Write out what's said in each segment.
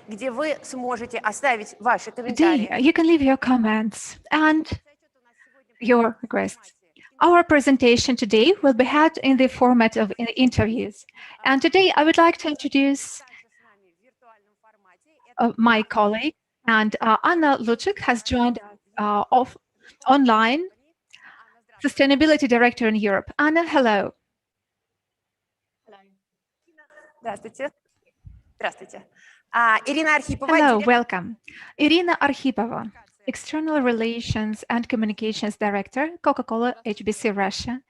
где вы сможете оставить ваши Today, комментарии. you can leave your comments and your requests. Our presentation today will be held in the format of interviews. And today I would like to introduce my colleague, and Anna Luchik has joined us online, Sustainability Director in Europe. Anna, hello. Здравствуйте. Здравствуйте. Ирина Архипова. Hello, welcome. Irina Arkhipova, External Relations and Communications Director, Coca-Cola HBC Russia.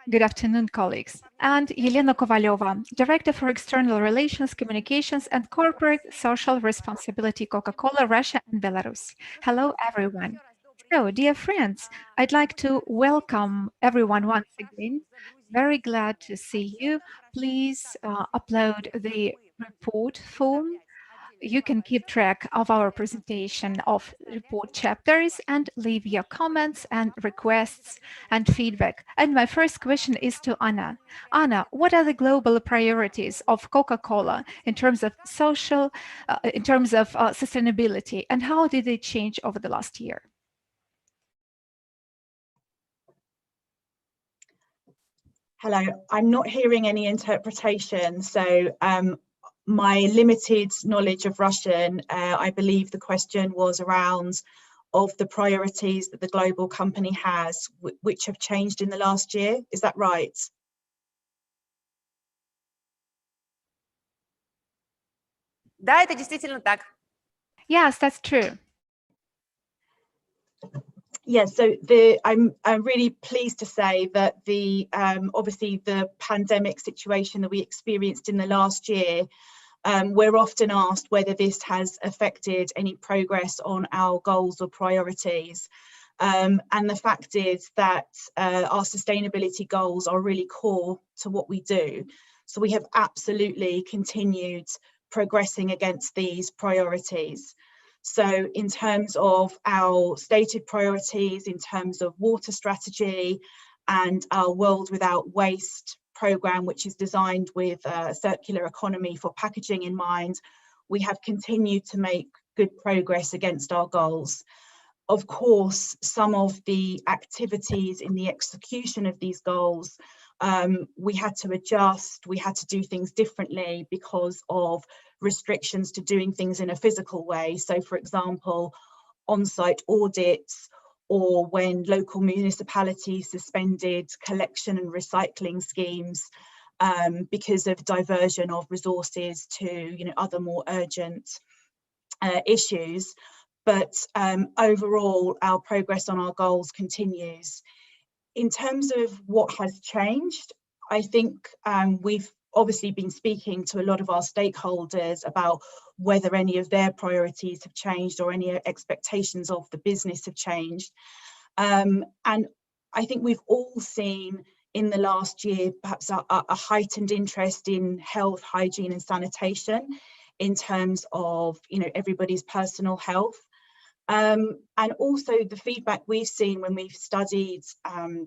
Good afternoon, colleagues. And Elena Kovalyova, Director for External Relations, Communications and Corporate Social Responsibility, Coca-Cola Russia and Belarus. Hello, everyone. So, dear friends, I'd like to welcome everyone once again. Very glad to see you. Please upload the report form. You can keep track of our presentation of report chapters and leave your comments and requests and feedback. And my first question is to Anna. Anna, what are the global priorities of Coca-Cola in terms of sustainability, and how did they change over the last year? Hello, I'm not hearing any interpretation, so my limited knowledge of Russian, I believe the question was around of the priorities that the global company has, which have changed in the last year. Is that right? Да, это действительно так. Yes, that's true. Yes, so I'm really pleased to say that the obviously the pandemic situation that we experienced in the last year, we're often asked whether this has affected any progress on our goals or priorities. And the fact is that our sustainability goals are really core to what we do. So we have absolutely continued progressing against these priorities. So in terms of our stated priorities, in terms of water strategy and our World Without Waste programme, which is designed with a circular economy for packaging in mind, we have continued to make good progress against our goals. Of course, some of the activities in the execution of these goals, we had to adjust, we had to do things differently because of restrictions to doing things in a physical way. So for example, on-site audits, or when local municipalities suspended collection and recycling schemes because of diversion of resources to other more urgent issues. But overall, our progress on our goals continues. In terms of what has changed, I think we've obviously been speaking to a lot of our stakeholders about whether any of their priorities have changed or any expectations of the business have changed. And I think we've all seen in the last year perhaps a heightened interest in health, hygiene and sanitation in terms of everybody's personal health. And also the feedback we've seen when we've studied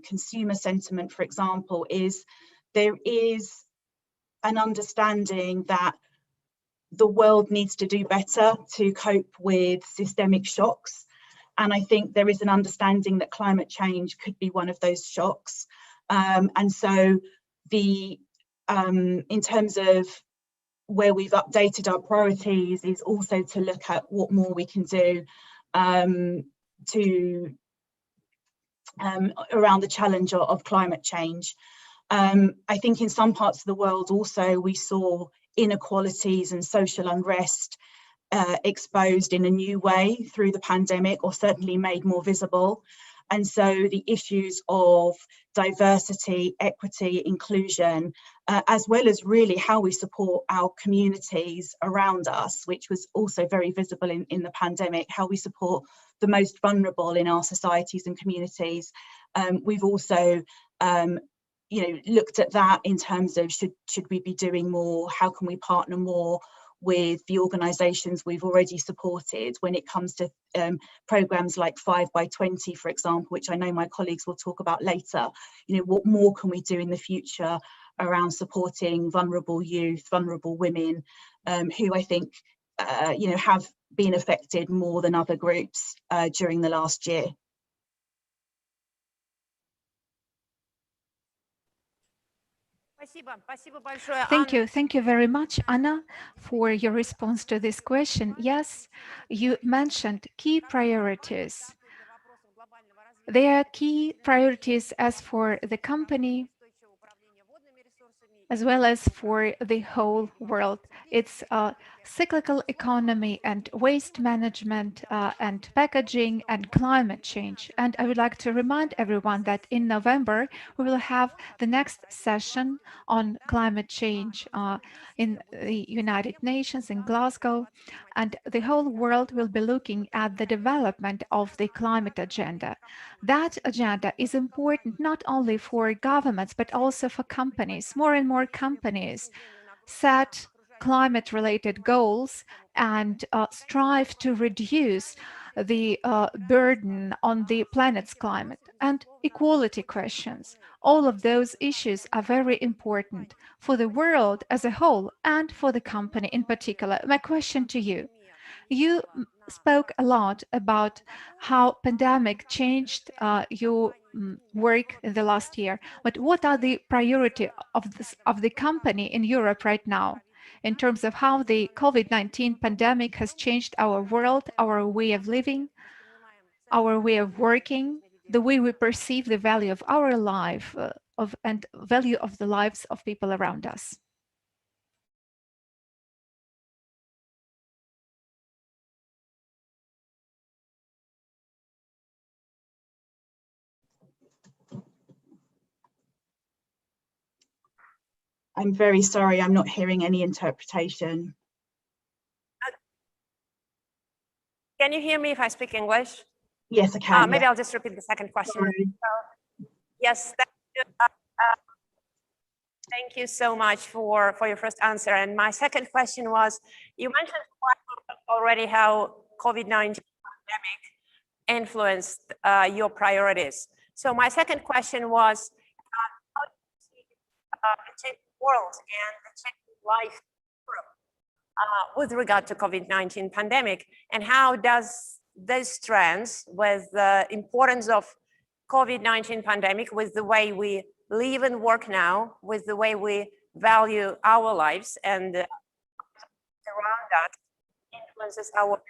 consumer sentiment, for example, is there is an understanding that the world needs to do better to cope with systemic shocks. And I think there is an understanding that climate change could be one of those shocks. And so in terms of where we've updated our priorities is also to look at what more we can do around the challenge of climate change. I think in some parts of the world also we saw inequalities and social unrest exposed in a new way through the pandemic, or certainly made more visible. And so the issues of diversity, equity, inclusion, as well as really how we support our communities around us, which was also very visible in the pandemic, how we support the most vulnerable in our societies and communities. We've also looked at that in terms of should we be doing more, how can we partner more with the organisations we've already supported when it comes to programmes like 5x20, for example, which I know my colleagues will talk about later. What more can we do in the future around supporting vulnerable youth, vulnerable women, who I think you know, have been affected more than other groups during the last year. Thank you very much, Anna, for your response to this question. Yes, you mentioned key priorities. They are key priorities as for the company, as well as for the whole world. It's a cyclical economy and waste management and packaging and climate change. And I would like to remind everyone that in November, we will have the next session on climate change in the United Nations in Glasgow. And the whole world will be looking at the development of the climate agenda. That agenda is important not only for governments, but also for companies. More and more companies set climate-related goals and strive to reduce the burden on the planet's climate and equality questions. All of those issues are very important for the world as a whole and for the company in particular. My question to you. You spoke a lot about how pandemic changed your work in the last year, but what are the priority of the company in Europe right now in terms of how the COVID-19 pandemic has changed our world, our way of living, our way of working, the way we perceive the value of our life and value of the lives of people around us? I'm very sorry, I'm not hearing any interpretation. Can you hear me if I speak English? Yes, I can. Maybe Yeah. I'll just repeat the second question. Sorry. Yes, thank you so much for your first answer. And my second question was, you mentioned already how COVID-19 pandemic influenced your priorities. So my second question was, how do you see the changing world and the changing life in Europe with regard to COVID-19 pandemic, and how does those trends with the importance of COVID-19 pandemic, with the way we live and work now, with the way we value our lives and around that influences our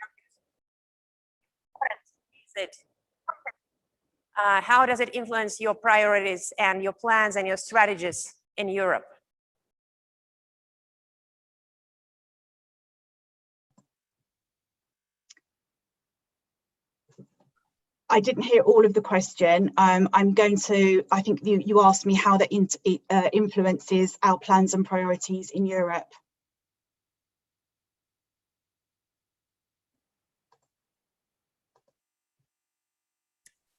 how does it influence your priorities and your plans and your strategies in Europe? I didn't hear all of the question. I'm going to, I think you asked me how that influences our plans and priorities in Europe.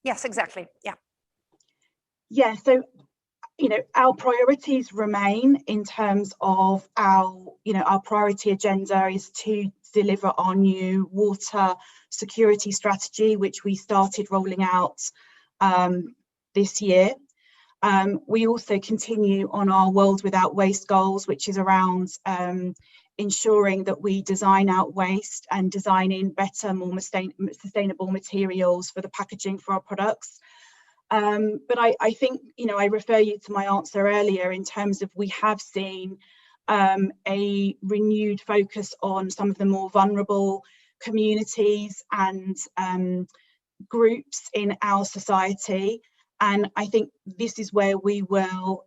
Yes, exactly. Yeah. Yeah, so, you know, our priorities remain in terms of our, you know, our priority agenda is to deliver our new water security strategy, which we started rolling out this year. We also continue on our World Without Waste goals, which is around ensuring that we design out waste and design in better, more sustainable materials for the packaging for our products. But I think, you know, I refer you to my answer earlier in terms of we have seen a renewed focus on some of the more vulnerable communities and groups in our society. And I think this is where we will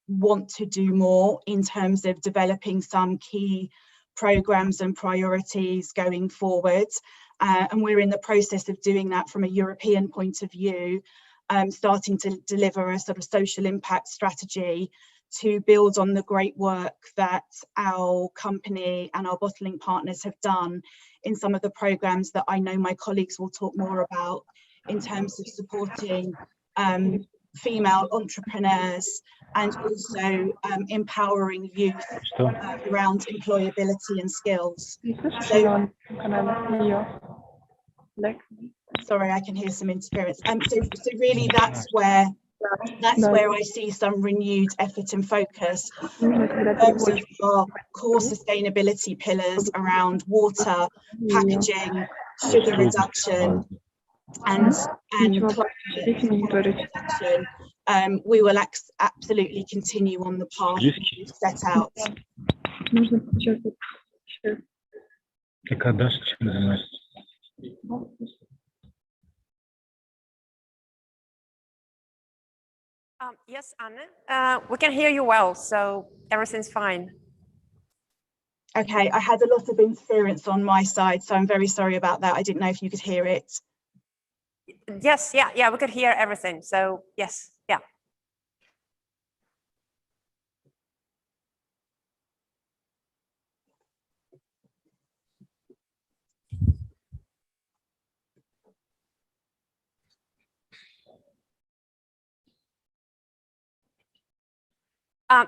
want to do more in terms of developing some key programs and priorities going forward. And we're in the process of doing that from a European point of view, starting to deliver a sort of social impact strategy to build on the great work that our company and our bottling partners have done in some of the programs that I know my colleagues will talk more about in terms of supporting female entrepreneurs and also empowering youth around employability and skills. So, sorry, I can hear some interference. So really that's where That's where I see some renewed effort and focus in terms of our core sustainability pillars around water, packaging, sugar reduction, and climate protection. We will absolutely continue on the path we've set out. Yes, Anna, we can hear you well, so everything's fine. Okay, I had a lot of interference on my side, so I'm very sorry about that. I didn't know if you could hear it. Yes, yeah, we could hear everything, so yes, yeah.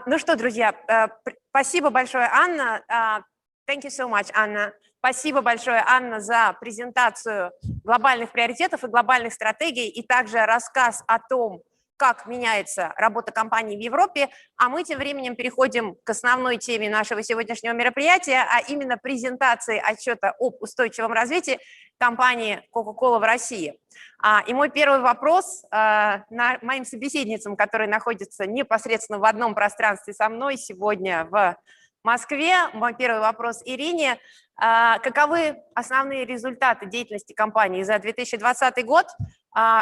Ну что, друзья, спасибо большое, Анна. Thank you so much, Анна. Спасибо большое, Анна, за презентацию глобальных приоритетов и глобальных стратегий, и также рассказ о том, как меняется работа компаний в Европе. А мы тем временем переходим к основной теме нашего сегодняшнего мероприятия, а именно презентации отчета об устойчивом развитии компании Coca-Cola в России. И мой первый вопрос моим собеседницам, которые находятся непосредственно в одном пространстве со мной сегодня в Москве. Мой первый вопрос Ирине. Каковы основные результаты деятельности компании за 2020 год?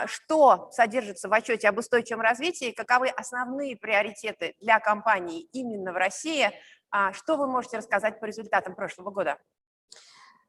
Что содержится в отчете об устойчивом развитии? Каковы основные приоритеты для компании именно в России? Что вы можете рассказать по результатам прошлого года?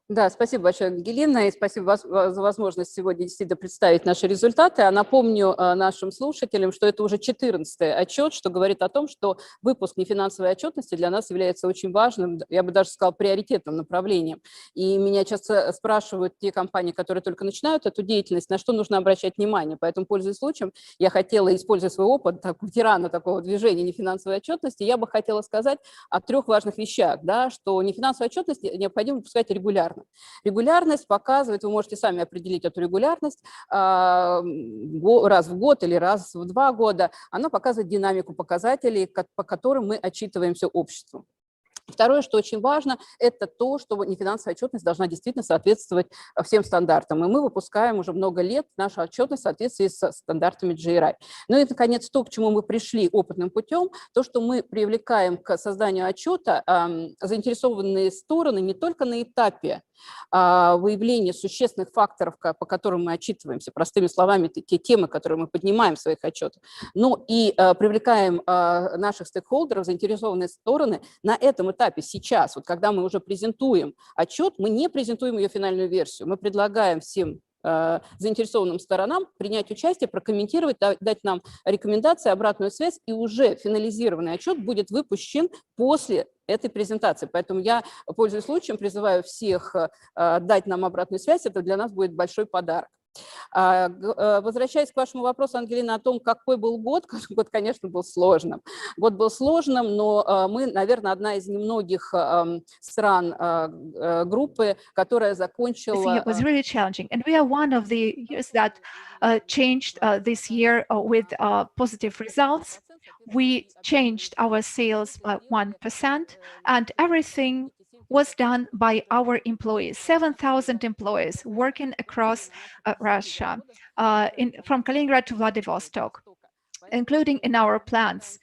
Да, спасибо большое, Ангелина, и спасибо за возможность сегодня действительно представить наши результаты. А напомню нашим слушателям, что это уже 14-й отчет, что говорит о том, что выпуск нефинансовой отчетности для нас является очень важным, я бы даже сказала, приоритетным направлением. И меня часто спрашивают те компании, которые только начинают эту деятельность, на что нужно обращать внимание. Поэтому, пользуясь случаем, я хотела, используя свой опыт ветерана такого движения нефинансовой отчетности, я бы хотела сказать о 3 важных вещах, да, что нефинансовую отчетность необходимо выпускать регулярно. Регулярность показывает, вы можете сами определить эту регулярность, раз в год или раз в 2 года, она показывает динамику показателей, по которым мы отчитываемся обществу. Второе, что очень важно, это то, что нефинансовая отчетность должна действительно соответствовать всем стандартам. И мы выпускаем уже много лет нашу отчетность в соответствии с стандартами GRI. Ну и, наконец, то, к чему мы пришли опытным путем, то, что мы привлекаем к созданию отчета заинтересованные стороны не только на этапе выявления существенных факторов, по которым мы отчитываемся, простыми словами, те темы, которые мы поднимаем в своих отчетах, но и привлекаем наших стейкхолдеров, заинтересованные стороны на этом этапе сейчас, вот когда мы уже презентуем отчет, мы не презентуем ее финальную версию, мы предлагаем всем заинтересованным сторонам принять участие, прокомментировать, дать нам рекомендации, обратную связь, и уже финализированный отчет будет выпущен после этой презентации. Поэтому я, пользуясь случаем, призываю всех дать нам обратную связь, это для нас будет большой подарок. Возвращаясь к вашему вопросу, Ангелина, о том, какой был год, год, конечно, был сложным. Год был сложным, но мы, наверное, одна из немногих стран группы, которая закончила... This year was really challenging, and we are one of the years that changed this year with positive results. We changed our sales by 1%, and everything was done by our employees, 7,000 employees working across Russia, from Kaliningrad to Vladivostok, including in our plants.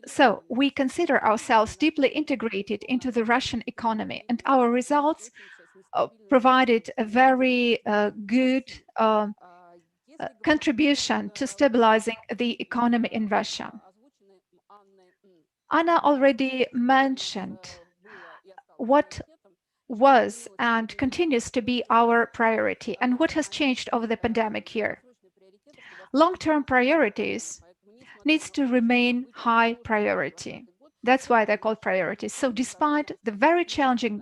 So we consider ourselves deeply integrated into the Russian economy, and our results provided a very good contribution to stabilizing the economy in Russia. Anna already mentioned what was and continues to be our priority and what has changed over the pandemic year. Long-term priorities needs to remain high priority. That's why they're called priorities. So despite the very challenging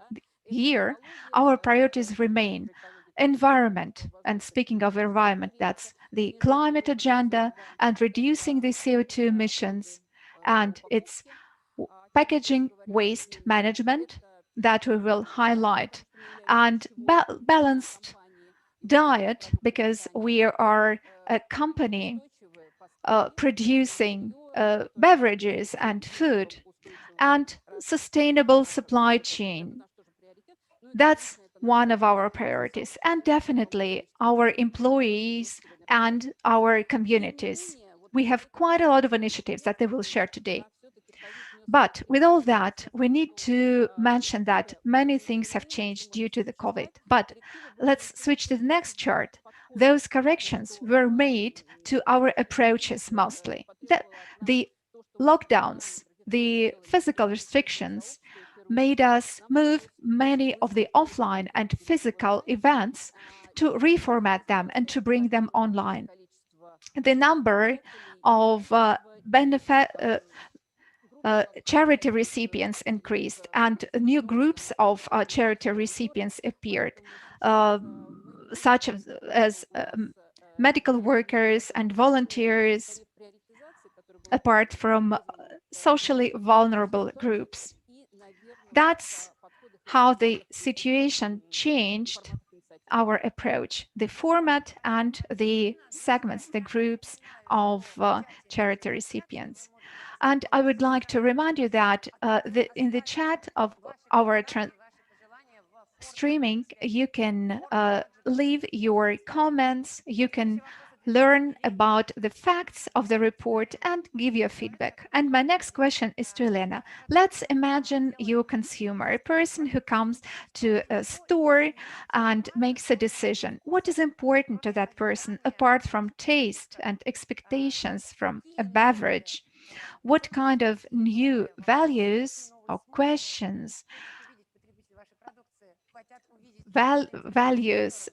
year, our priorities remain environment. And speaking of environment, that's the climate agenda and reducing the CO2 emissions, and it's packaging waste management that we will highlight, and balanced diet, because we are a company producing beverages and food, and sustainable supply chain. That's one of our priorities, and definitely our employees and our communities. We have quite a lot of initiatives that they will share today. But with all that, we need to mention that many things have changed due to the COVID. But let's switch to the next chart. Those corrections were made to our approaches mostly. The lockdowns, the physical restrictions made us move many of the offline and physical events to reformat them and to bring them online. The number of charity recipients increased and new groups of charity recipients appeared, such as medical workers and volunteers, apart from socially vulnerable groups. That's how the situation changed our approach, the format and the segments, the groups of charity recipients. And I would like to remind you that in the chat of our streaming, you can leave your comments, you can learn about the facts of the report and give your feedback. And my next question is to Elena. Let's imagine you a consumer, a person who comes to a store and makes a decision. What is important to that person apart from taste and expectations from a beverage? What kind of new values or questions values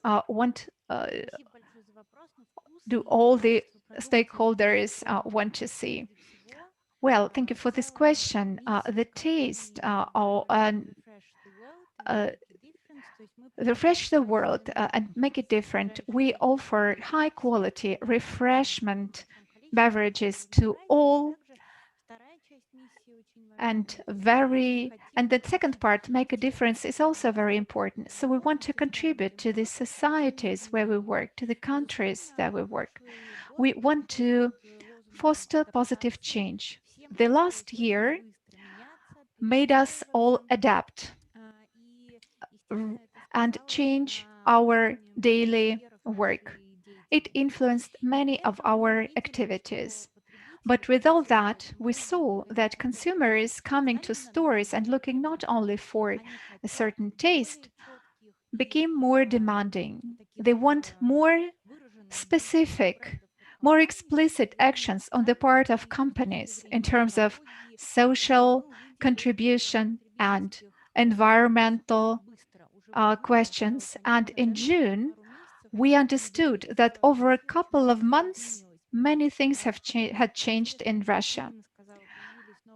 do all the stakeholders want to see? Well, thank you for this question. The taste refresh the world and make it different. We offer high quality refreshment beverages to all, and the second part, make a difference, is also very important. So we want to contribute to the societies where we work, to the countries that we work. We want to foster positive change. The last year made us all adapt and change our daily work. It influenced many of our activities. But with all that, we saw that consumers coming to stores and looking not only for a certain taste became more demanding. They want more specific, more explicit actions on the part of companies in terms of social contribution and environmental questions. And in June, we understood that over a couple of months, many things had changed in Russia.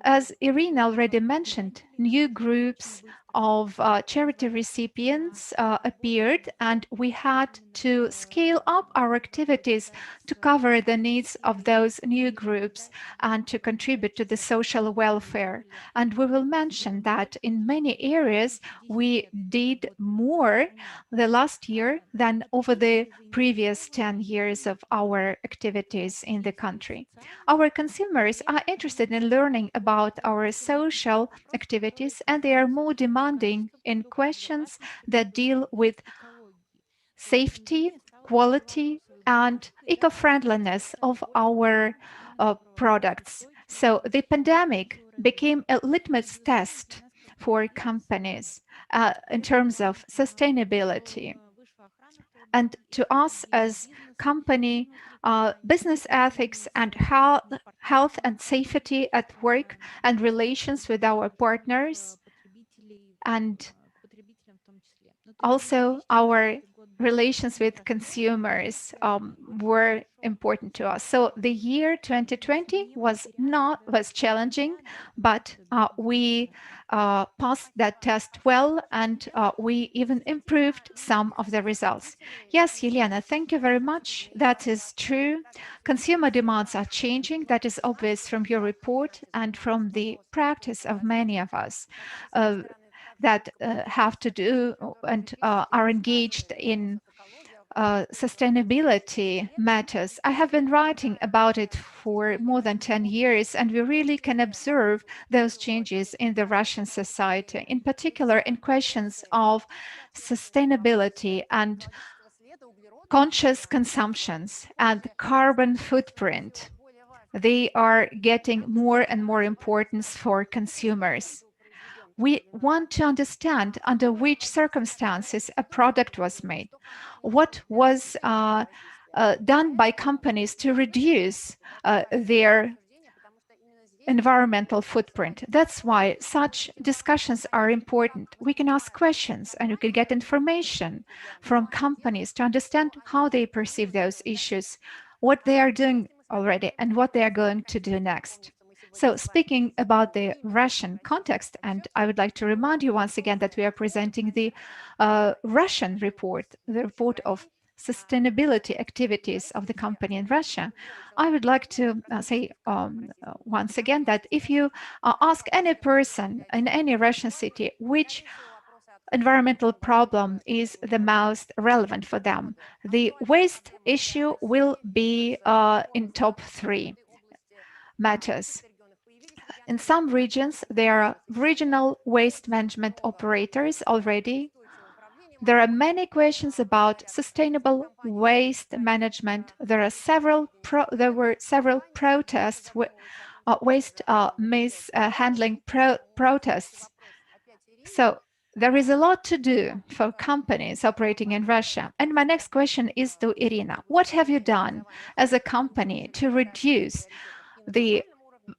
As Irina already mentioned, new groups of charity recipients appeared, and we had to scale up our activities to cover the needs of those new groups and to contribute to the social welfare. And we will mention that in many areas we did more the last year than over the previous 10 years of our activities in the country. Our consumers are interested in learning about our social activities, and they are more demanding in questions that deal with safety, quality, and eco-friendliness of our products. So the pandemic became a litmus test for companies in terms of sustainability. And to us as company, business ethics and health and safety at work and relations with our partners, and also our relations with consumers were important to us. So the year 2020 was challenging, but we passed that test well, and we even improved some of the results. Yes, Yelena, thank you very much. That is true. Consumer demands are changing. That is obvious from your report and from the practice of many of us. That have to do and are engaged in sustainability matters. I have been writing about it for more than 10 years, and we really can observe those changes in the Russian society, in particular in questions of sustainability and conscious consumptions and carbon footprint. They are getting more and more importance for consumers. We want to understand under which circumstances a product was made, what was done by companies to reduce their environmental footprint. That's why such discussions are important. We can ask questions and we can get information from companies to understand how they perceive those issues, what they are doing already, and what they are going to do next. So speaking about the Russian context, and I would like to remind you once again that we are presenting the Russian report, the report of sustainability activities of the company in Russia. I would like to say once again that if you ask any person in any Russian city which environmental problem is the most relevant for them, the waste issue will be in top 3 matters. In some regions, there are regional waste management operators already. There are many questions about sustainable waste management. There were several protests, waste mishandling protests. So there is a lot to do for companies operating in Russia. And my next question is to Irina. What have you done as a company to reduce the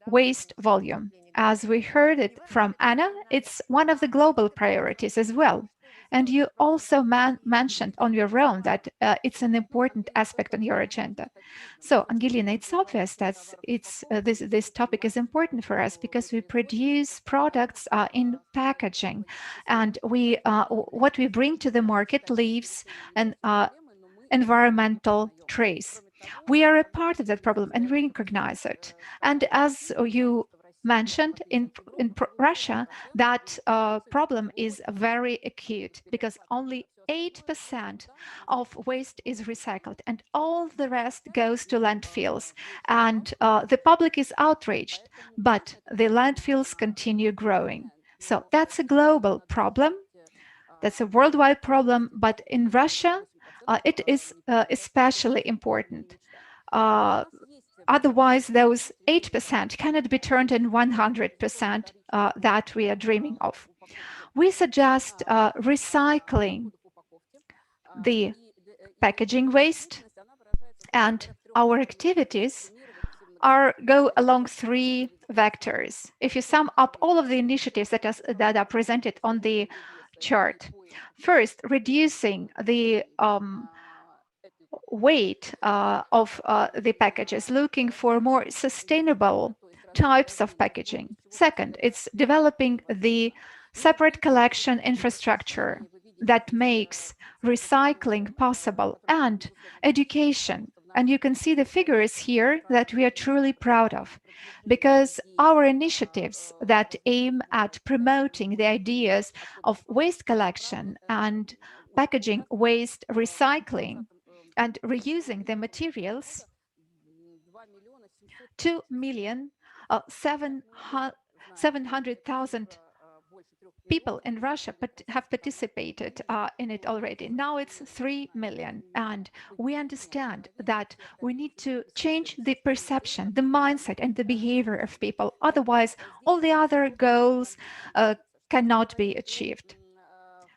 waste volume? As we heard it from Anna, it's one of the global priorities as well. And you also mentioned on your own that it's an important aspect on your agenda. So, Angelina, it's obvious that this topic is important for us because we produce products in packaging, and what we bring to the market leaves an environmental trace. We are a part of that problem and recognize it. And as you mentioned, in Russia, that problem is very acute because only 8% of waste is recycled and all the rest goes to landfills. And the public is outraged, but the landfills continue growing. So that's a global problem. That's a worldwide problem, but in Russia, it is especially important. Otherwise, those 8% cannot be turned in 100% that we are dreaming of. We suggest recycling the packaging waste, and our activities go along 3 vectors. If you sum up all of the initiatives that are presented on the chart, first, reducing the weight of the packages, looking for more sustainable types of packaging. Second, it's developing the separate collection infrastructure that makes recycling possible, and education. And you can see the figures here that we are truly proud of, because our initiatives that aim at promoting the ideas of waste collection and packaging waste recycling and reusing the materials, 2,700,000 people in Russia have participated in it already. Now it's 3 million. And we understand that we need to change the perception, the mindset, and the behavior of people. Otherwise, all the other goals cannot be achieved.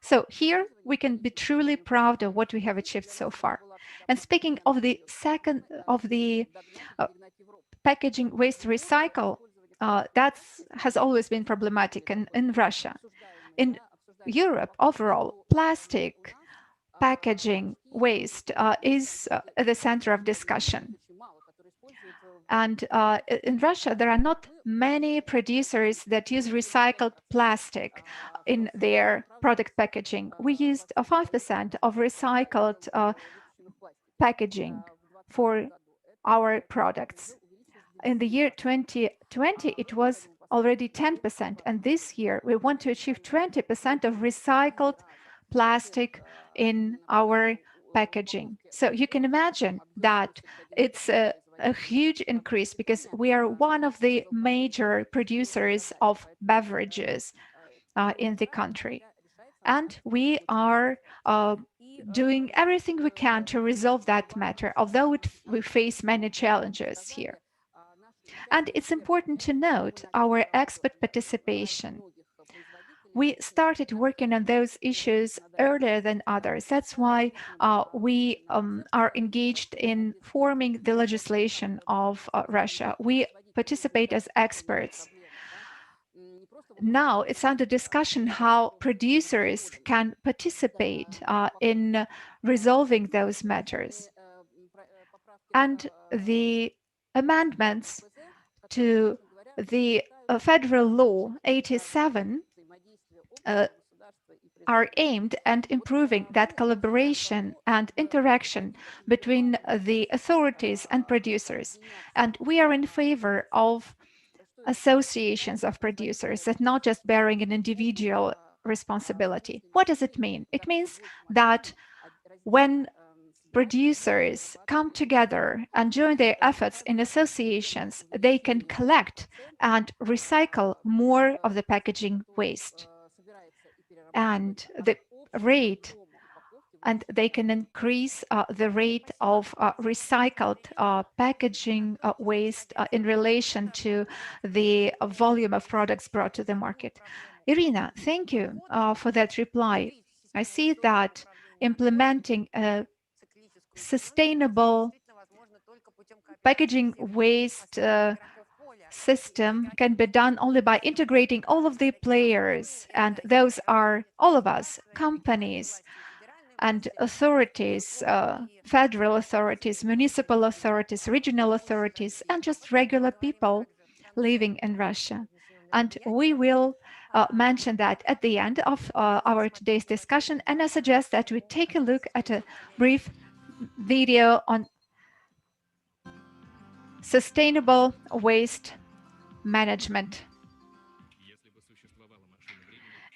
So here we can be truly proud of what we have achieved so far. And speaking of the packaging waste recycle, that has always been problematic in Russia. In Europe, overall, plastic packaging waste is at the center of discussion. And in Russia, there are not many producers that use recycled plastic in their product packaging. We used 5% of recycled packaging for our products. In the year 2020, it was already 10%. And this year, we want to achieve 20% of recycled plastic in our packaging. So you can imagine that it's a huge increase because we are one of the major producers of beverages in the country. And we are doing everything we can to resolve that matter, although we face many challenges here. And it's important to note our expert participation. We started working on those issues earlier than others. That's why we are engaged in forming the legislation of Russia. We participate as experts. Now it's under discussion how producers can participate in resolving those matters. And the amendments to the Federal Law 87 are aimed at improving that collaboration and interaction between the authorities and producers. And we are in favor of associations of producers that not just bearing an individual responsibility. What does it mean? It means that when producers come together and join their efforts in associations, they can collect and recycle more of the packaging waste. And the rate, and they can increase the rate of recycled packaging waste in relation to the volume of products brought to the market. Irina, thank you for that reply. I see that implementing a sustainable packaging waste system can be done only by integrating all of the players, and those are all of us, companies and authorities, federal authorities, municipal authorities, regional authorities, and just regular people living in Russia. And we will mention that at the end of our today's discussion, and I suggest that we take a look at a brief video on sustainable waste management.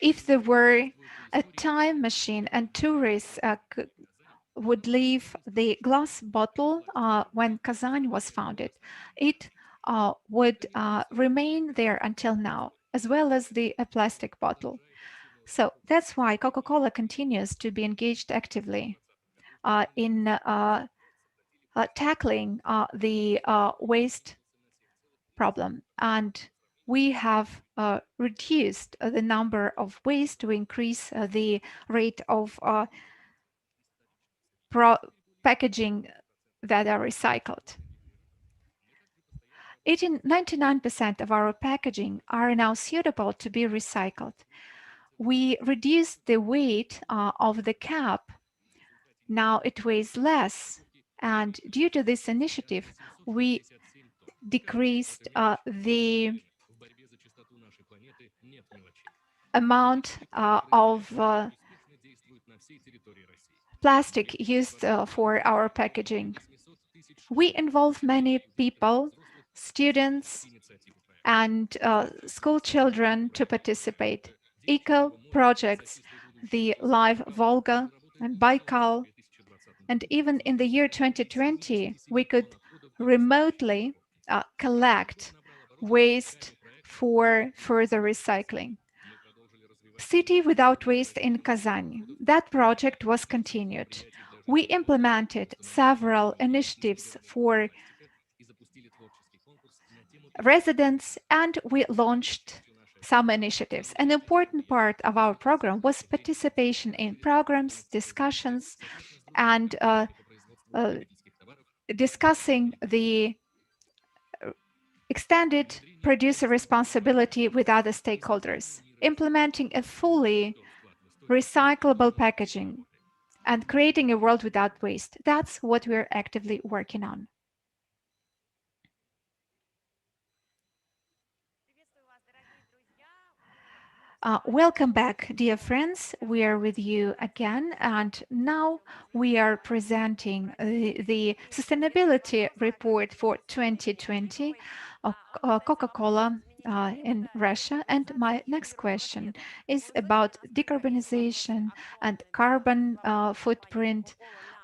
If there were a time machine and tourists would leave the glass bottle when Kazan was founded, it would remain there until now, as well as the plastic bottle. So that's why Coca-Cola continues to be engaged actively in tackling the waste problem. And we have reduced the number of waste to increase the rate of packaging that are recycled. 99% of our packaging are now suitable to be recycled. We reduced the weight of the cap. Now it weighs less. And due to this initiative, we decreased the amount of plastic used for our packaging. We involve many people, students, and school children to participate. Eco projects, the Live Volga and Baikal, and even in the year 2020, we could remotely collect waste for further recycling. City Without Waste in Kazan. That project was continued. We implemented several initiatives for residents, and we launched some initiatives. An important part of our program was participation in programs, discussions, and discussing the extended producer responsibility with other stakeholders, implementing a fully recyclable packaging, and creating a world without waste. That's what we're actively working on. Welcome back, dear friends. We are with you again, and now we are presenting the sustainability report for 2020 of Coca-Cola in Russia. And my next question is about decarbonization and carbon footprint.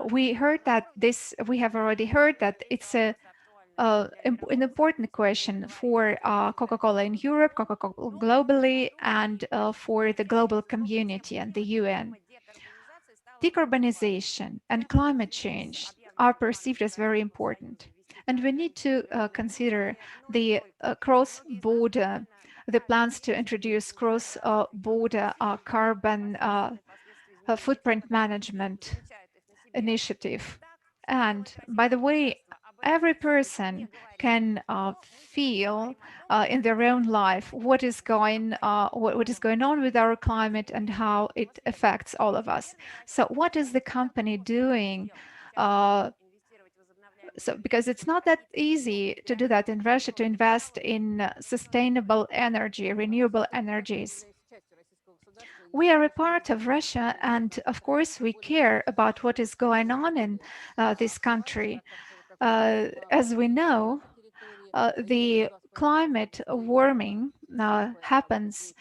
We have already heard that it's an important question for Coca-Cola in Europe, Coca-Cola globally, and for the global community and the UN. Decarbonization and climate change are perceived as very important. And we need to consider the cross-border, the plans to introduce cross-border carbon footprint management initiative. And by the way, every person can feel in their own life what is going on with our climate and how it affects all of us. So what is the company doing? Because it's not that easy to do that in Russia, to invest in sustainable energy, renewable energies. We are a part of Russia, and of course, we care about what is going on in this country. As we know, the climate warming happens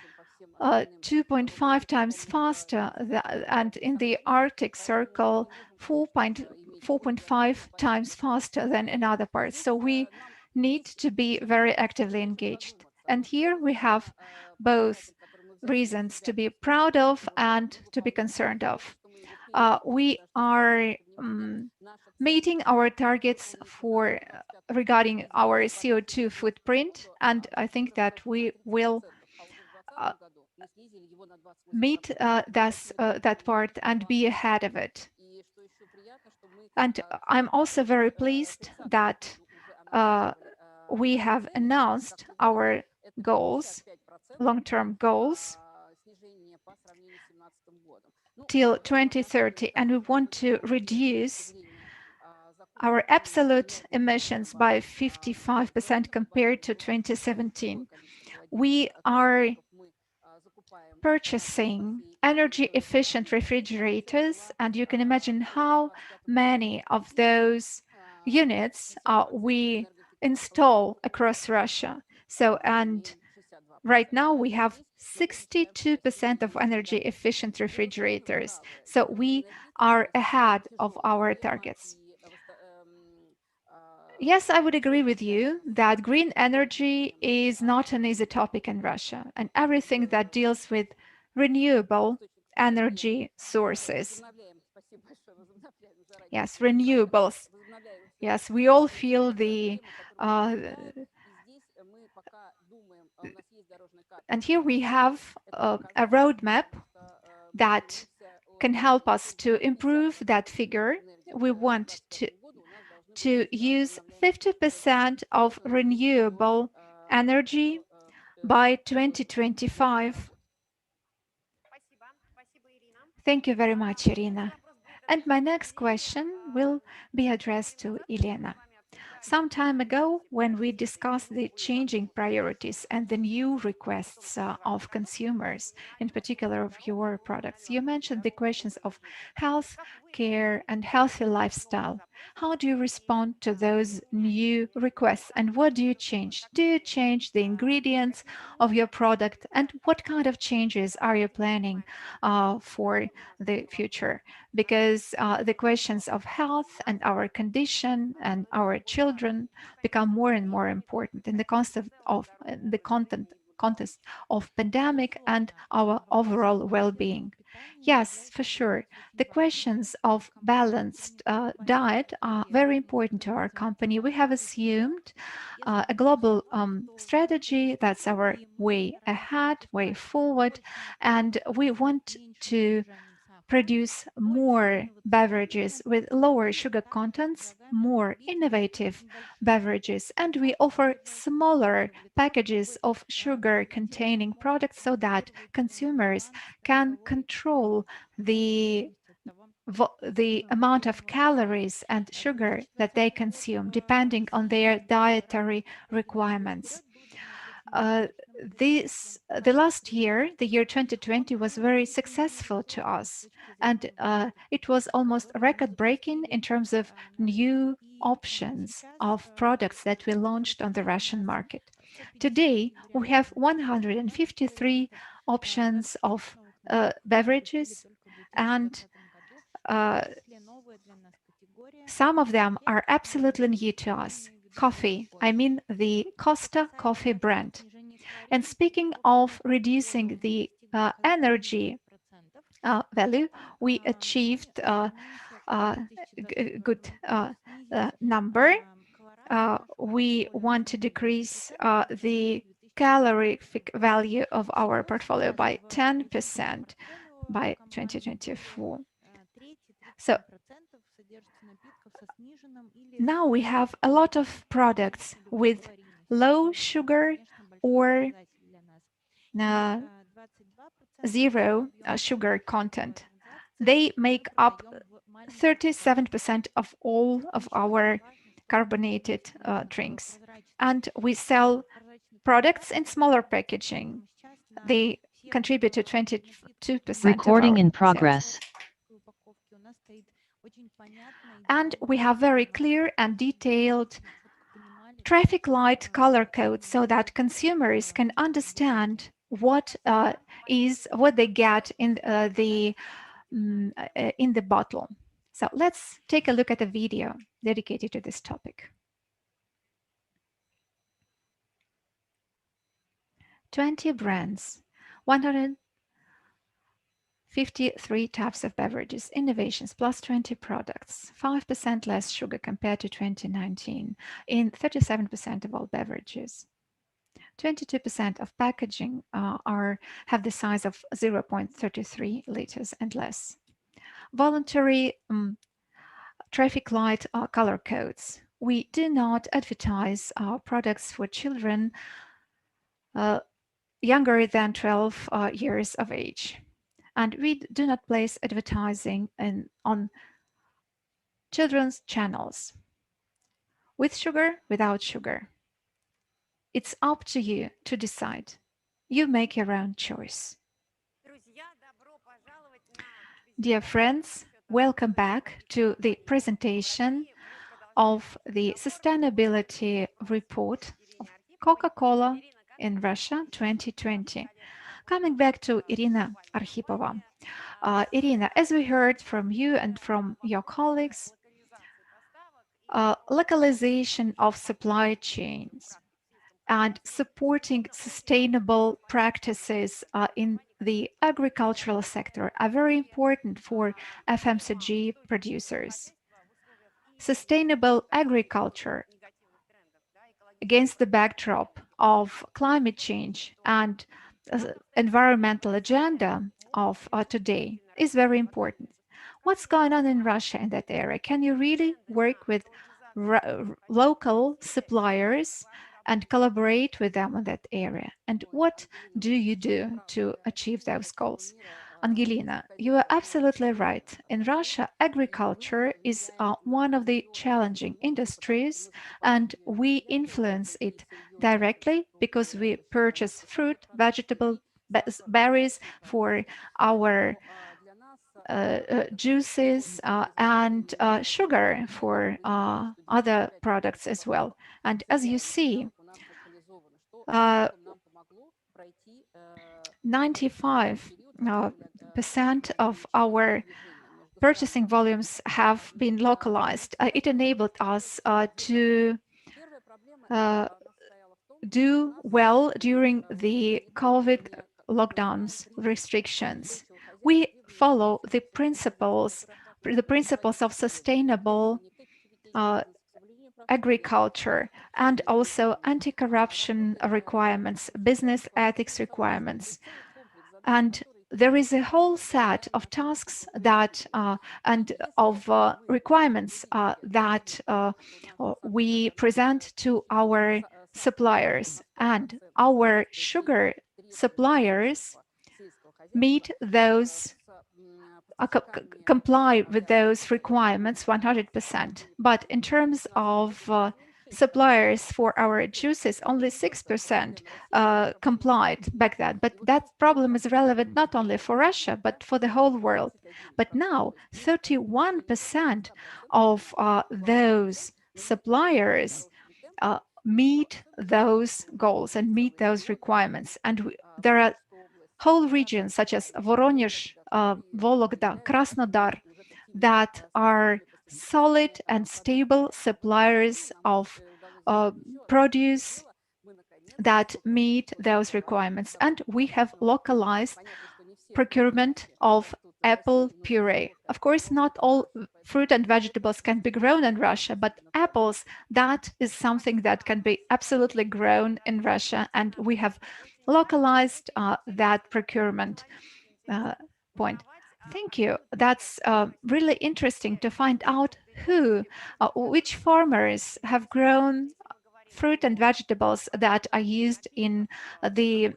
2.5 times faster, and in the Arctic Circle, 4.5 times faster than in other parts. So we need to be very actively engaged. And here we have both reasons to be proud of and to be concerned of. We are meeting our targets for regarding our CO2 footprint, and I think that we will meet that part and be ahead of it. And I'm also very pleased that we have announced our goals, long-term goals, till 2030, and we want to reduce our absolute emissions by 55% compared to 2017. We are purchasing energy efficient refrigerators, and you can imagine how many of those units we install across Russia. So, and right now we have 62% of energy efficient refrigerators. So we are ahead of our targets. Yes, I would agree with you that green energy is not an easy topic in Russia, and everything that deals with renewable energy sources. Yes, renewables. Yes, we all feel and here we have a roadmap that can help us to improve that figure. We want to use 50% of renewable energy by 2025. Thank you very much, Irina. And my next question will be addressed to Elena. Some time ago, when we discussed the changing priorities and the new requests of consumers, in particular of your products, you mentioned the questions of health, care, and healthy lifestyle. How do you respond to those new requests, and what do you change? Do you change the ingredients of your product, and what kind of changes are you planning for the future? Because the questions of health and our condition and our children become more and more important in the concept of the context of pandemic and our overall well-being. Yes, for sure. The questions of balanced diet are very important to our company. We have assumed a global strategy. That's our way ahead, way forward, and we want to produce more beverages with lower sugar contents, more innovative beverages, and we offer smaller packages of sugar-containing products so that consumers can control the amount of calories and sugar that they consume, depending on their dietary requirements. The last year, the year 2020, was very successful to us, and it was almost record-breaking in terms of new options of products that we launched on the Russian market. Today, we have 153 options of beverages, and some of them are absolutely new to us. Coffee, I mean the Costa coffee brand. And speaking of reducing the energy value, we achieved a good number. We want to decrease the calorific value of our portfolio by 10% by 2024. So now we have a lot of products with low sugar or zero sugar content. They make up 37% of all of our carbonated drinks. And we sell products in smaller packaging. They contribute to 22% Recording of our in sales. progress. And we have very clear and detailed traffic light color codes so that consumers can understand what they get in the bottle. So let's take a look at a video dedicated to this topic. 20 brands, 153 types of beverages, innovations, plus 20 products, 5% less sugar compared to 2019 in 37% of all beverages. 22% of packaging have the size of 0.33 liters and less. Voluntary traffic light color codes. We do not advertise our products for children younger than 12 years of age. And we do not place advertising on children's channels. With sugar, without sugar. It's up to you to decide. You make your own choice. Dear friends, welcome back to the presentation of the sustainability report of Coca-Cola in Russia 2020. Coming back to Irina Arkhipova. Irina, as we heard from you and from your colleagues, localization of supply chains and supporting sustainable practices in the agricultural sector are very important for FMCG producers. Sustainable agriculture against the backdrop of climate change and environmental agenda of today is very important. What's going on in Russia in that area? Can you really work with local suppliers and collaborate with them in that area? And what do you do to achieve those goals? Angelina, you are absolutely right. In Russia, agriculture is one of the challenging industries, and we influence it directly because we purchase fruit, vegetable, berries for our juices and sugar for other products as well. And as you see, 95% of our purchasing volumes have been localized. It enabled us to do well during the COVID lockdowns restrictions. We follow the principles of sustainable agriculture and also anti-corruption requirements, business ethics requirements. And there is a whole set of tasks that and of requirements that we present to our suppliers, and our sugar suppliers meet those comply with those requirements 100%. But in terms of suppliers for our juices, only 6% complied back then. But that problem is relevant not only for Russia, but for the whole world. But now 31% of those suppliers meet those goals and meet those requirements. And there are whole regions such as Voronezh, Vologda, Krasnodar that are solid and stable suppliers of produce that meet those requirements. And we have localized procurement of apple puree. Of course, not all fruit and vegetables can be grown in Russia, but apples, that is something that can be absolutely grown in Russia. And we have localized that procurement point. Thank you. That's really interesting to find out which farmers have grown fruit and vegetables that are used in the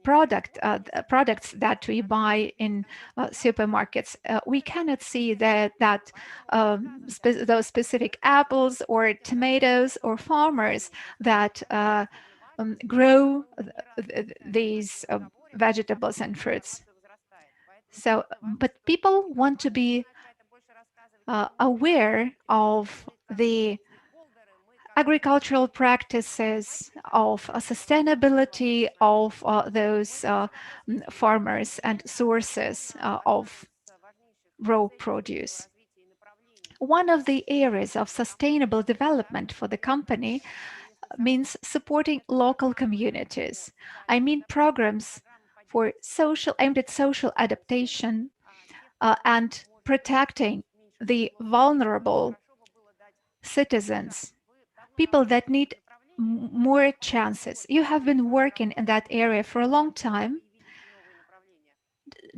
products that we buy in supermarkets. We cannot see that those specific apples or tomatoes or farmers that grow these vegetables and fruits. So, but people want to be aware of the agricultural practices, of sustainability of those farmers and sources of raw produce. One of the areas of sustainable development for the company means supporting local communities. I mean programs for aimed at social adaptation and protecting the vulnerable citizens, people that need more chances. You have been working in that area for a long time.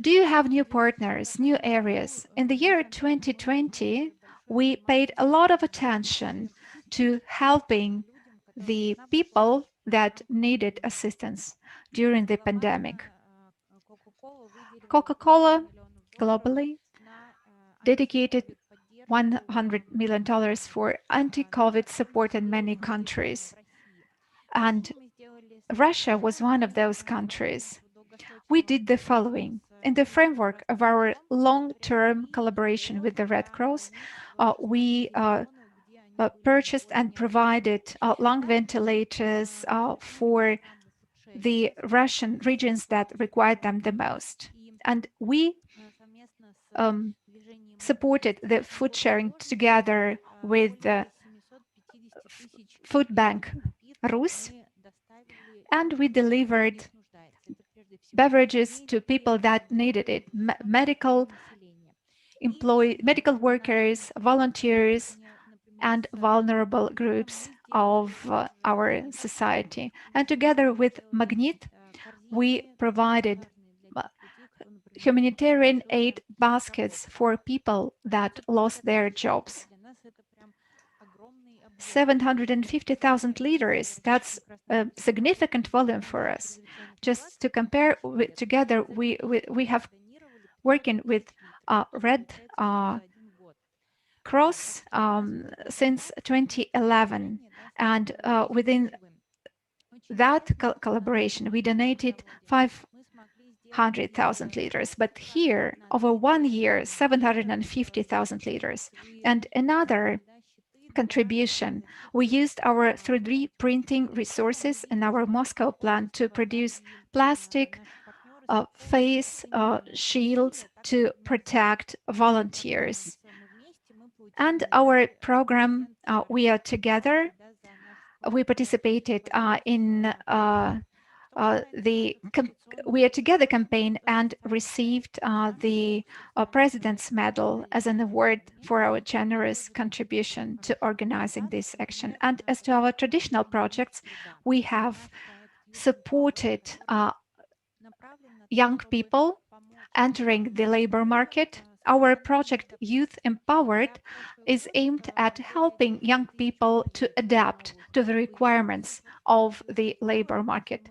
Do you have new partners, new areas? In the year 2020, we paid a lot of attention to helping the people that needed assistance during the pandemic. Coca-Cola globally dedicated $100 million for anti-COVID support in many countries. And Russia was one of those countries. We did the following. In the framework of our long-term collaboration with the Red Cross, we purchased and provided lung ventilators for the Russian regions that required them the most. And we supported the food sharing together with the food bank Rus, and we delivered beverages to people that needed it, medical workers, volunteers, and vulnerable groups of our society. And together with Magnet, we provided humanitarian aid baskets for people that lost their jobs. 750,000 liters, that's a significant volume for us. Just to compare together, we have working with Red Cross since 2011, and within that collaboration, we donated 500,000 liters, but here, over 1 year, 750,000 liters. And another contribution, we used our 3D printing resources in our Moscow plant to produce plastic face shields to protect volunteers. And our program, We Are Together, we participated in the We Are Together campaign and received the President's Medal as an award for our generous contribution to organizing this action. And as to our traditional projects, we have supported young people entering the labor market. Our project Youth Empowered is aimed at helping young people to adapt to the requirements of the labor market.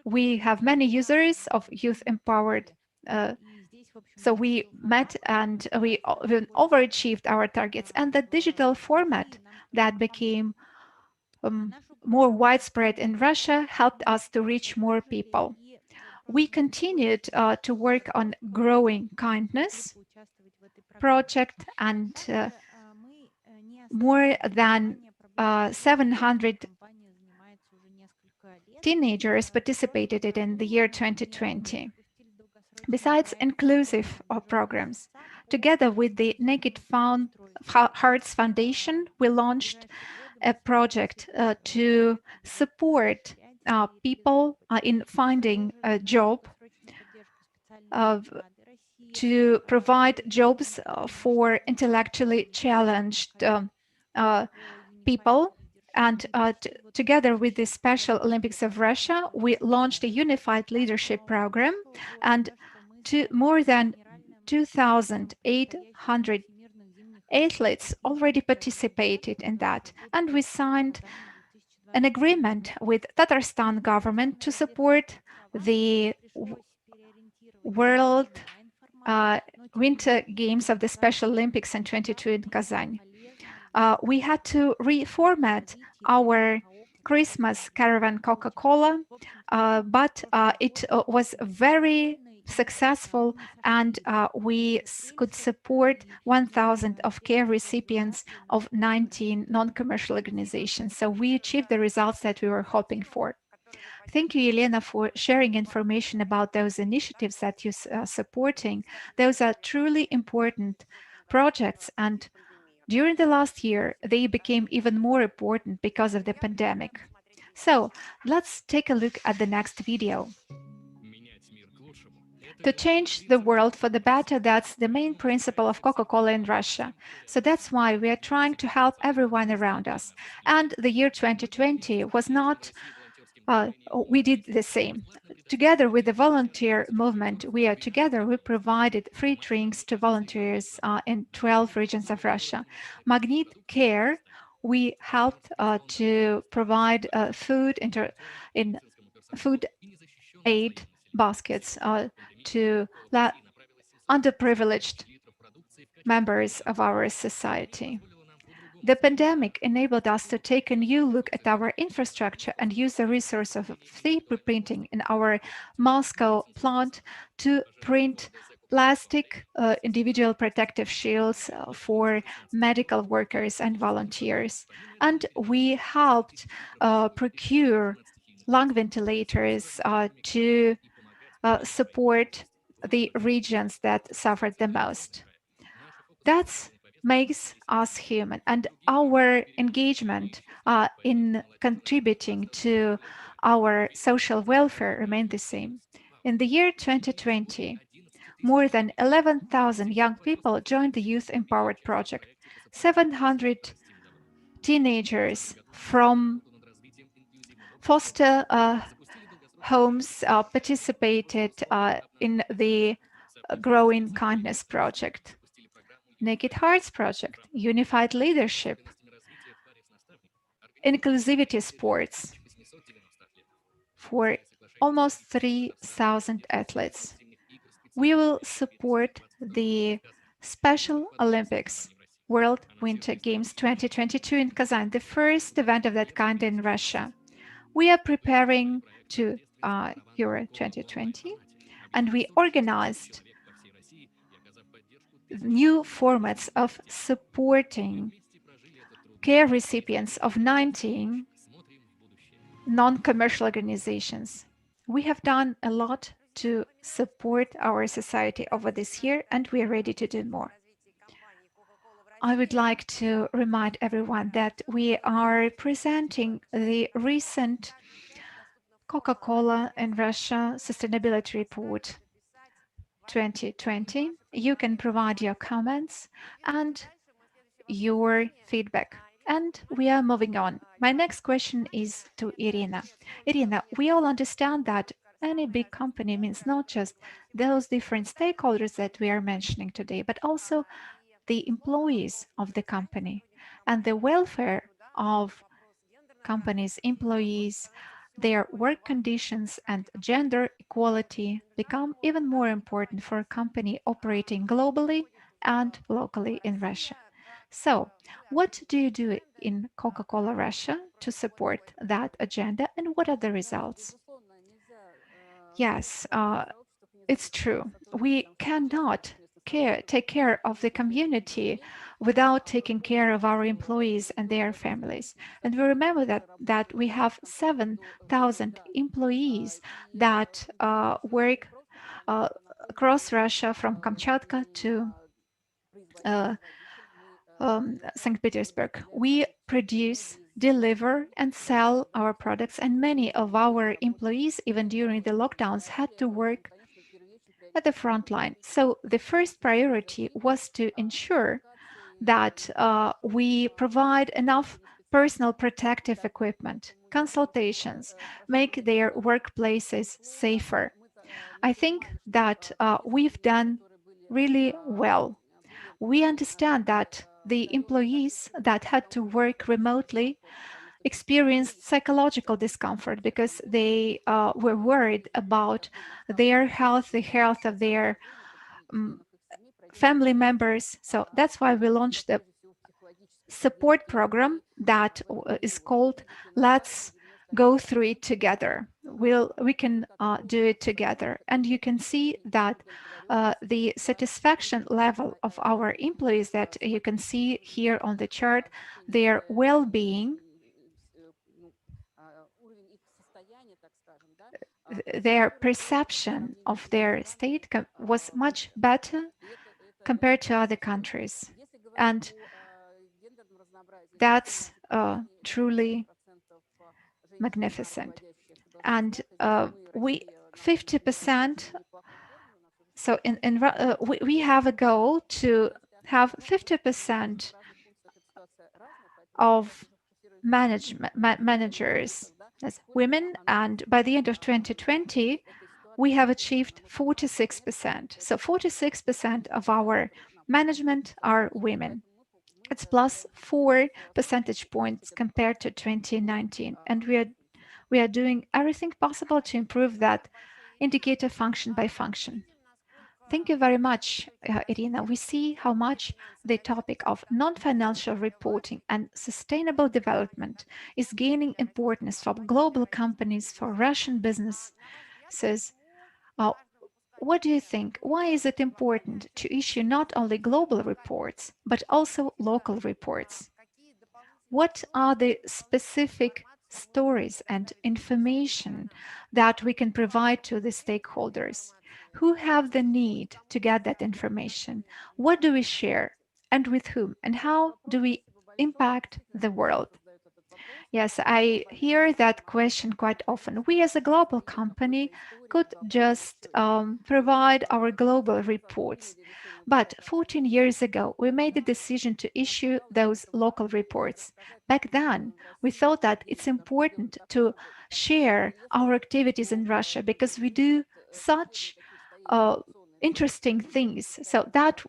We have many users of Youth Empowered. So we met and we overachieved our targets. And the digital format that became more widespread in Russia helped us to reach more people. We continued to work on growing kindness project, and more than 700 teenagers participated in the year 2020. Besides inclusive programs, together with the Hearts Foundation, we launched a project to support people in finding a job, to provide jobs for intellectually challenged people. And together with the Special Olympics of Russia, we launched a unified leadership program, and more than 2,800 athletes already participated in that. And we signed an agreement with Tatarstan government to support the World Winter Games of the Special Olympics in 22 in Kazan. We had to reformat our Christmas caravan Coca-Cola, but it was very successful, and we could support 1,000 of care recipients of 19 non-commercial organizations. So we achieved the results that we were hoping for. Thank you, Elena, for sharing information about those initiatives that you're supporting. Those are truly important projects, and during the last year, they became even more important because of the pandemic. So let's take a look at the next video. To change the world for the better, that's the main principle of Coca-Cola in Russia. So that's why we are trying to help everyone around us. And the year 2020 was not we did the same. Together with the volunteer movement, we provided free drinks to volunteers in 12 regions of Russia. Magnet Care, we helped to provide food aid baskets to underprivileged members of our society. The pandemic enabled us to take a new look at our infrastructure and use the resource of 3D printing in our Moscow plant to print plastic individual protective shields for medical workers and volunteers. And we helped procure lung ventilators to support the regions that suffered the most. That makes us human, and our engagement in contributing to our social welfare remained the same. In the year 2020, more than 11,000 young people joined the Youth Empowered Project. 700 teenagers from foster homes participated in the Growing Kindness Project. Naked Hearts Project, Unified Leadership, Inclusivity Sports for almost 3,000 athletes. We will support the Special Olympics World Winter Games 2022 in Kazan, the first event of that kind in Russia. We are preparing to Euro 2020, and we organized new formats of supporting care recipients of 19 non-commercial organizations. We have done a lot to support our society over this year, and we are ready to do more. I would like to remind everyone that we are presenting the recent Coca-Cola in Russia Sustainability Report 2020. You can provide your comments and your feedback. And we are moving on. My next question is to Irina. Irina, we all understand that any big company means not just those different stakeholders that we are mentioning today, but also the employees of the company. And the welfare of companies' employees, their work conditions and gender equality become even more important for a company operating globally and locally in Russia. So, what do you do in Coca-Cola Russia to support that agenda, and what are the results? Yes, it's true. We cannot take care of the community without taking care of our employees and their families. And we remember that we have 7,000 employees that work across Russia from Kamchatka to St. Petersburg. We produce, deliver, and sell our products, and many of our employees, even during the lockdowns, had to work at the front line. So the first priority was to ensure that we provide enough personal protective equipment, consultations, make their workplaces safer. I think that we've done really well. We understand that the employees that had to work remotely experienced psychological discomfort because they were worried about their health, the health of their family members. So that's why we launched the support program that is called Let's Go Through It Together. We can do it together. And you can see that the satisfaction level of our employees that you can see here on the chart, their well-being, their perception of their state was much better compared to other countries. And that's truly magnificent. And we 50%, so we have a goal to have 50% of managers as women, and by the end of 2020 we have achieved 46%. So 46% of our management are women. It's plus 4 percentage points compared to 2019, and we are doing everything possible to improve that indicator function by function. Thank you very much, Irina. We see how much the topic of non-financial reporting and sustainable development is gaining importance for global companies, for Russian businesses. What do you think? Why is it important to issue not only global reports, but also local reports? What are the specific stories and information that we can provide to the stakeholders? Who have the need to get that information? What do we share and with whom? And how do we impact the world? Yes, I hear that question quite often. We as a global company could just provide our global reports. But 14 years ago, we made the decision to issue those local reports. Back then, we thought that it's important to share our activities in Russia because we do such interesting things. So that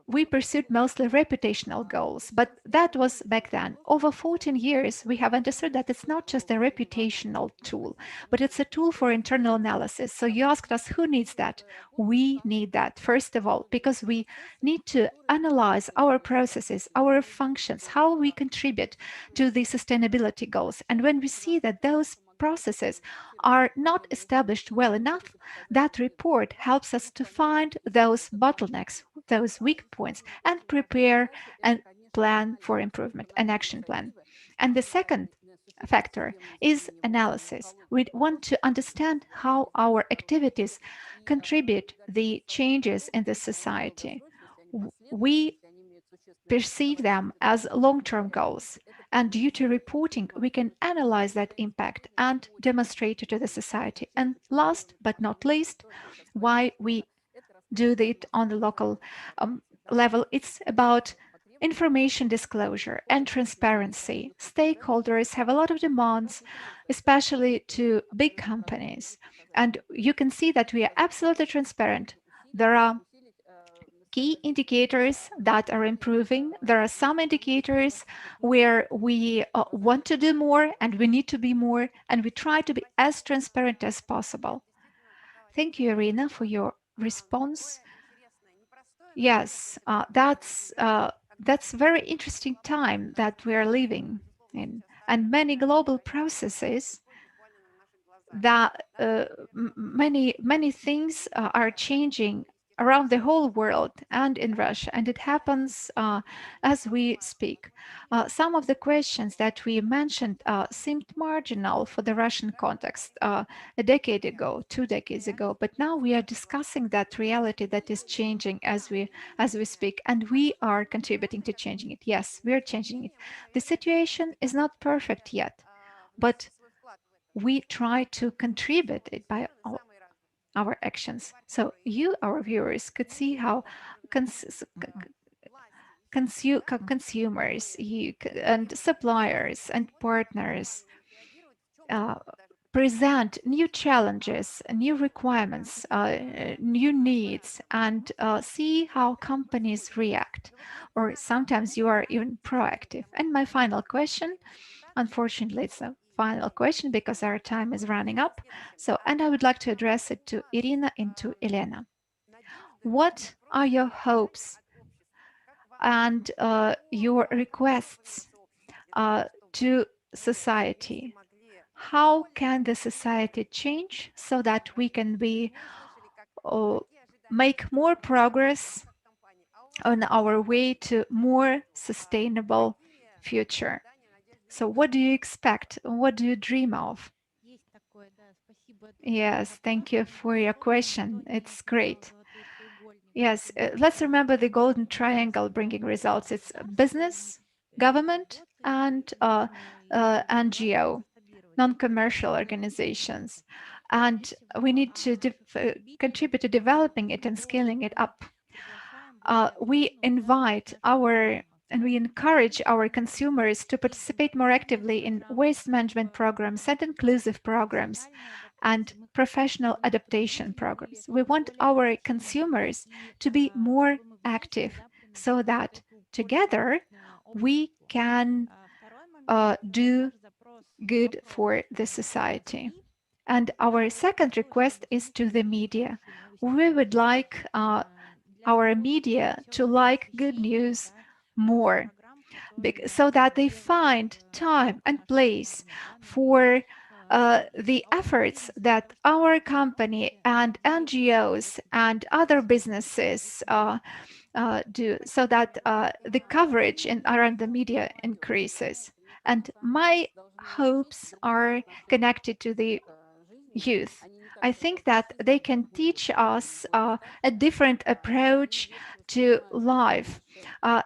we pursued mostly reputational goals, but that was back then. Over 14 years, we have understood that it's not just a reputational tool, but it's a tool for internal analysis. So you asked us, who needs that? We need that, first of all, because we need to analyze our processes, our functions, how we contribute to the sustainability goals. And when we see that those processes are not established well enough, that report helps us to find those bottlenecks, those weak points, and prepare and plan for improvement, an action plan. And the second factor is analysis. We want to understand how our activities contribute the changes in the society. We perceive them as long-term goals. And due to reporting, we can analyze that impact and demonstrate it to the society. And last but not least, why we do it on the local level, it's about information disclosure and transparency. Stakeholders have a lot of demands, especially to big companies. And you can see that we are absolutely transparent. There are key indicators that are improving. There are some indicators where we want to do more and we need to be more, and we try to be as transparent as possible. Thank you, Irina, for your response. Yes, that's very interesting time that we are living in, and many global processes that many things are changing around the whole world and in Russia, and it happens as we speak. Some of the questions that we mentioned seemed marginal for the Russian context a decade ago, 2 decades ago, but now we are discussing that reality that is changing as we speak, and we are contributing to changing it. Yes, we are changing it. The situation is not perfect yet, but we try to contribute it by our actions. So you, our viewers, could see how consumers and suppliers and partners present new challenges, new requirements, new needs, and see how companies react. Or sometimes you are even proactive. And my final question, unfortunately, it's a final question because our time is running up. So, and I would like to address it to Irina and to Elena. What are your hopes and your requests to society? How can the society change so that we can make more progress on our way to more sustainable future? So what do you expect? What do you dream of? Yes, thank you for your question. It's great. Yes, let's remember the golden triangle bringing results. It's business, government, and NGO, non-commercial organizations. And we need to contribute to developing it and scaling it up. We invite and we encourage our consumers to participate more actively in waste management programs and inclusive programs and professional adaptation programs. We want our consumers to be more active so that together we can do good for the society. And our second request is to the media. We would like our media to like good news more so that they find time and place for the efforts that our company and NGOs and other businesses do, so that the coverage around the media increases. And my hopes are connected to the youth. I think that they can teach us a different approach to life.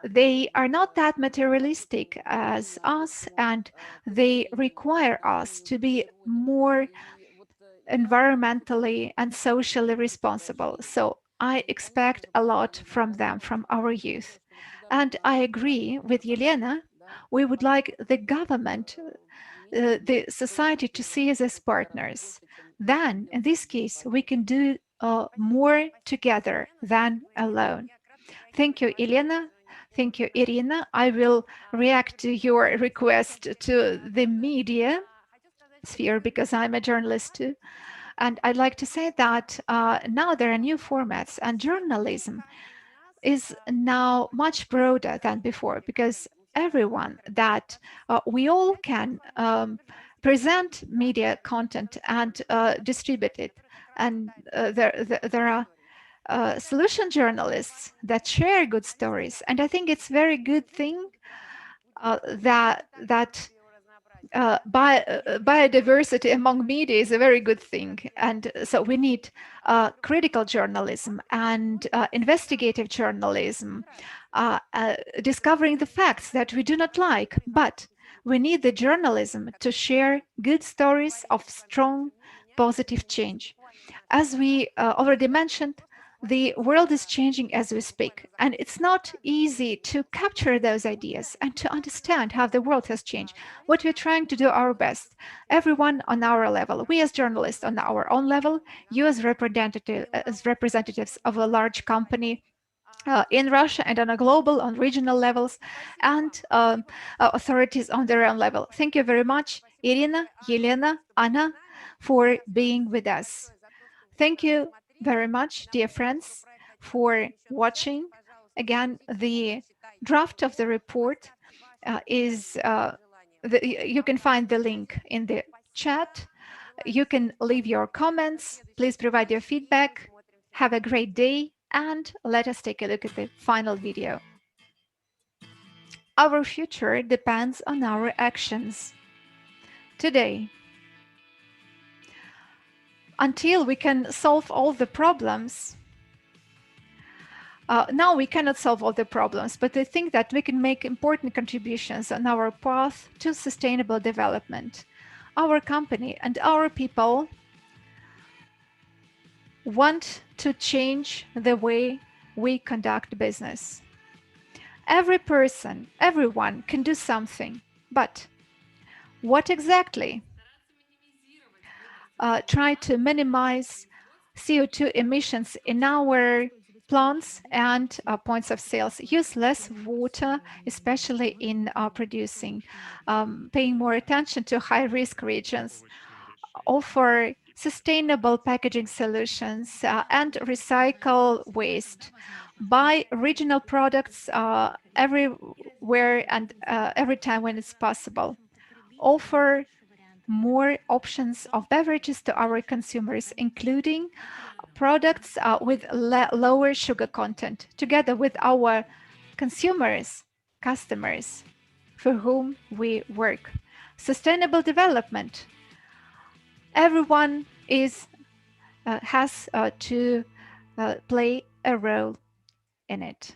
They are not that materialistic as us, and they require us to be more environmentally and socially responsible. So I expect a lot from them, from our youth. And I agree with Yelena. We would like the government, the society to see us as partners. Then, in this case, we can do more together than alone. Thank you, Elena. Thank you, Irina. I will react to your request to the media sphere because I'm a journalist too. And I'd like to say that now there are new formats, and journalism is now much broader than before because everyone that we all can present media content and distribute it. And there are solution journalists that share good stories. And I think it's very good thing that biodiversity among media is a very good thing. And so we need critical journalism and investigative journalism, discovering the facts that we do not like. But we need the journalism to share good stories of strong, positive change. As we already mentioned, the world is changing as we speak, and it's not easy to capture those ideas and to understand how the world has changed. What we're trying to do our best, everyone on our level, we as journalists on our own level, you as representatives of a large company in Russia and on a global, on regional levels, and authorities on their own level. Thank you very much, Irina, Yelena, Anna, for being with us. Thank you very much, dear friends, for watching. Again, the draft of the report you can find the link in the chat. You can leave your comments. Please provide your feedback. Have a great day. And let us take a look at the final video. Our future depends on our actions. Today, until we can solve all the problems, now we cannot solve all the problems, but I think that we can make important contributions on our path to sustainable development. Our company and our people want to change the way we conduct business. Every person, everyone can do something, but what exactly? Try to minimize CO2 emissions in our plants and points of sales. Use less water, especially in producing. Paying more attention to high-risk regions. Offer sustainable packaging solutions and recycle waste. Buy regional products everywhere and every time when it's possible. Offer more options of beverages to our consumers, including products with lower sugar content, together with our consumers, customers for whom we work. Sustainable development. Everyone has to play a role in it.